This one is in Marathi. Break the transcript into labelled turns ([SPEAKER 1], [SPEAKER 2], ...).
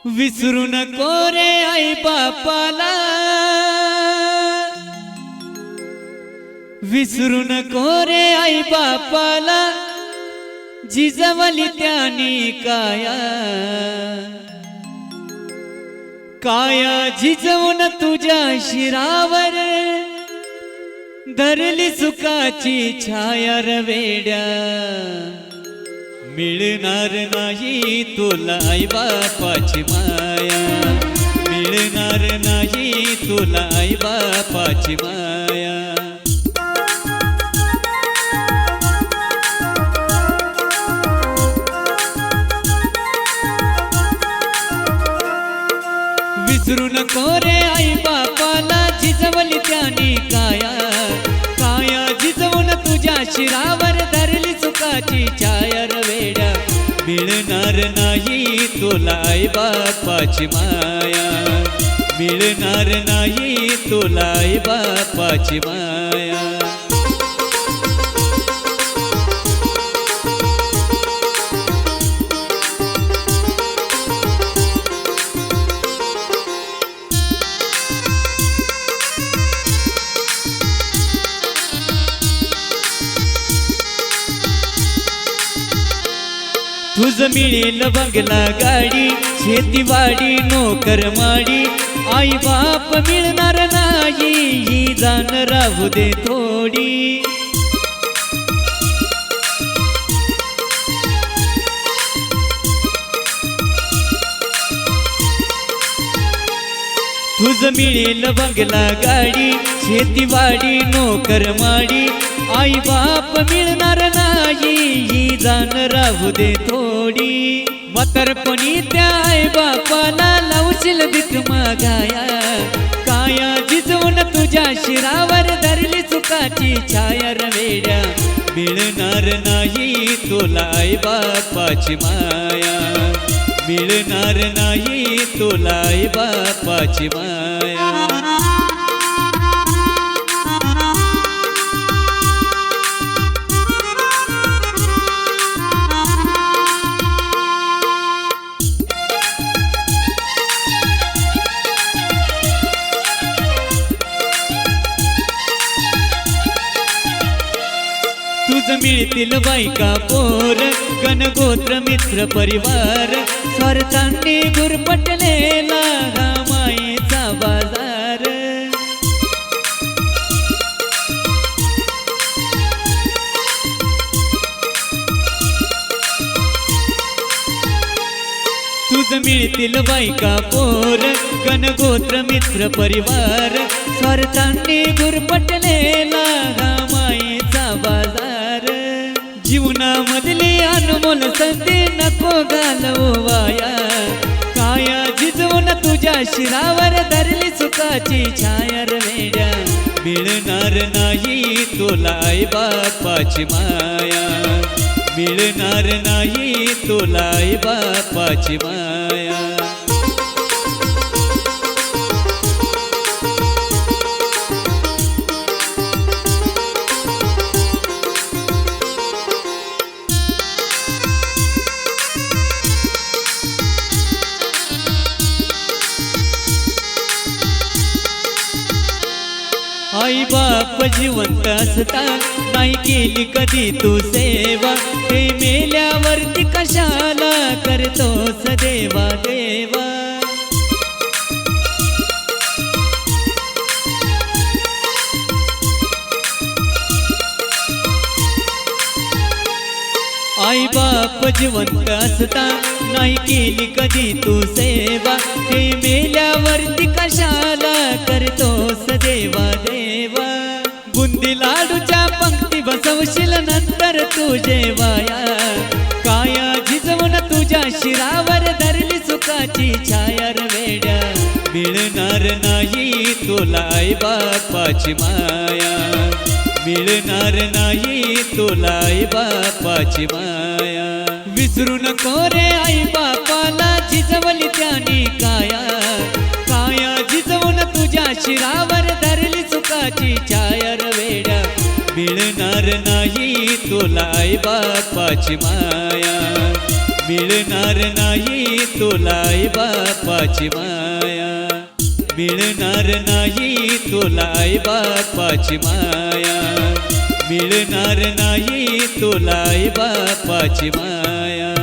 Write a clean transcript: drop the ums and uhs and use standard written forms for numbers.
[SPEAKER 1] विसरू नको रे आई बापाला, विसरू नको रे आई बापाला, जिजवली त्यानी काया, काया जिजवून तुझ्या शिरावर, धरली सुखाची छाया रवेड्या, मिळणार नाही तुला आई बापाची माया, मिळणार नाही तुला आई बापाची माया। विसरू नको रे आई बापाला, जिजवली त्यानी काया, काया जिजवून तुझ्या शिरावर, धरली सुखाची छाया रवेड्या, मिळणार नाही तुला आई बापाची माया, मिळणार नाही तुला आई बापाची माया। तुझ मिळेल बंगला गाडी, शेतीवाडी नोकर माडी, आई बाप मिळणार नाही ही जाण राहू दे थोडी। तुझ मिळेल बंगला गाडी, शेतीवाडी नोकर माडी, आई बाप मिळणार नाही ही जाण राहू दे थोडी। म्हातारपणी त्या आई बापाला लावशील भीक मागाया, काया जिजवून तुझ्या शिरावर, धरली सुखाची छाया रवेड्या, मिळणार नाही तुला आई बापाची माया, मिळणार नाही तुला आई बापाची माया। तुझ मिळतील बायका पोर, गणगोत्र मित्र परिवार, स्वार्थांनी गुरफटलेला हा मायेचा बाजार। तुझ मिळतील बायका पोर, गणगोत्र मित्र परिवार, स्वार्थांनी गुरफटलेला हा मायेचा बाजार। जीवनामधली अनमोल संधी नको घालवू वाया, काया जिजवून तुझ्या शिरावर, धरली सुखाची छाया रवेड्या, मिळणार नाही तुला आई बापाची माया, मिळणार नाही तुला आई बापाची माया। आई बाप जिवंत असता नाही केली कधी तू सेवा, ते मेल्यावरती कशाला करतोस देवा देवा। आई बाप जिवंत असता नाही केली कधी तू सेवा, ते मेल्यावरती कशाला करतोस देवा देवा। बुंदी लाडूच्या पंक्ती बसवशील नंतर तुझे वाया, काया जिजवून तुझ्या शिरावर, धरली सुखाची छाया रवेड्या, मिळणार नाही तुला आई बापाची माया, मिळणार नाही तुला आई बापाची माया। विसरू नको रे आई बापाला, जिजवली त्यानी काया, काया जिजवून तुझ्या शिरावर, धरली सुखाची छाया रवेड्या, मिळणार नाही तुला आई बापाची माया, मिळणार नाही तुला आई बापाची माया, मिळणार नाही तुला आई बापाची माया, मिळणार नाही तुला आई बापाची माया.